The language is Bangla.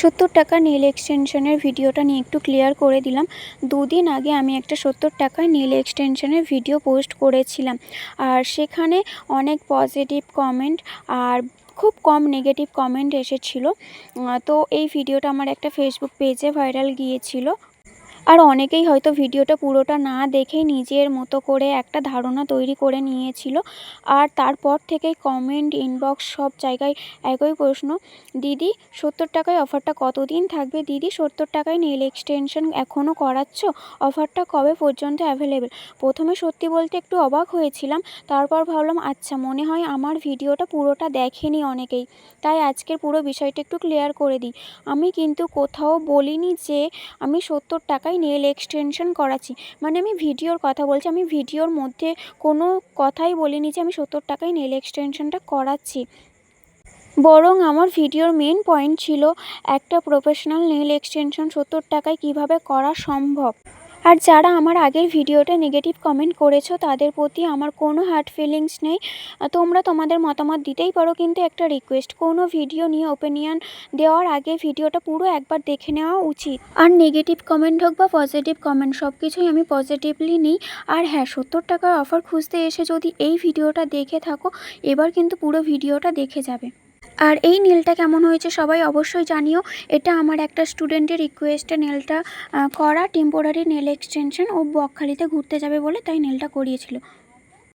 70 টাকা নেল এক্সটেনশনের ভিডিওটা নিয়ে একটু ক্লিয়ার করে দিলাম। দুদিন আগে আমি একটা 70 টাকায় নেল এক্সটেনশনের ভিডিও পোস্ট করেছিলাম, আর সেখানে অনেক পজিটিভ কমেন্ট আর খুব কম নেগেটিভ কমেন্ট এসেছিলো। তো এই ভিডিওটা আমার একটা ফেসবুক পেজে ভাইরাল গিয়েছিল, আর অনেকেই হয়তো ভিডিওটা পুরোটা না দেখেই নিজের মতো করে একটা ধারণা তৈরি করে নিয়েছিল। আর তারপর থেকেই কমেন্ট, ইনবক্স সব জায়গায় একই প্রশ্ন, দিদি 70 টাকায় অফারটা কতদিন থাকবে? দিদি 70 টাকায় নেল এক্সটেনশন এখনও করাচ্ছ? অফারটা কবে পর্যন্ত অ্যাভেলেবেল? প্রথমে সত্যি বলতে একটু অবাক হয়েছিলাম, তারপর ভাবলাম আচ্ছা মনে হয় আমার ভিডিওটা পুরোটা দেখেনি অনেকেই, তাই আজকের পুরো বিষয়টা একটু ক্লিয়ার করে দিই। আমি কিন্তু কোথাও বলিনি যে আমি 70 টাকায় নেল এক্সটেনশন করাচ্ছি, মানে আমি ভিডিওর কথা বলছি। আমি ভিডিওর মধ্যে কোনো কথাই বলিনি যে আমি 70 টাকায় নেল এক্সটেনশনটা করাচ্ছি, বরং আমার ভিডিওর মেন পয়েন্ট ছিল একটা প্রফেশনাল নেল এক্সটেনশন 70 টাকায় কীভাবে করা সম্ভব। আর যারা আমার আগের ভিডিওতে নেগেটিভ কমেন্ট করেছো তাদের প্রতি আমার কোনো হার্ট ফিলিংস নেই। তোমরা তোমাদের মতামত দিতেই পারো, কিন্তু একটা রিকোয়েস্ট, কোনো ভিডিও নিয়ে ওপিনিয়ন দেওয়ার আগে ভিডিওটা পুরো একবার দেখে নেওয়া উচিত। আর নেগেটিভ কমেন্ট হোক বা পজিটিভ কমেন্ট, সব কিছুই আমি পজিটিভলি নিই। আর হ্যাঁ, 70 টাকার অফার খুঁজতে এসে যদি এই ভিডিওটা দেখে থাকো, এবার কিন্তু পুরো ভিডিওটা দেখে যাবে। আর এই নেলটা কেমন হয়েছে সবাই অবশ্যই জানিও। এটা আমার একটা স্টুডেন্টের রিকোয়েস্টে নেলটা করা, টেম্পোরারি নেল এক্সটেনশন। ও বকখালিতে ঘুরতে যাবে বলে তাই নেলটা করিয়েছিল।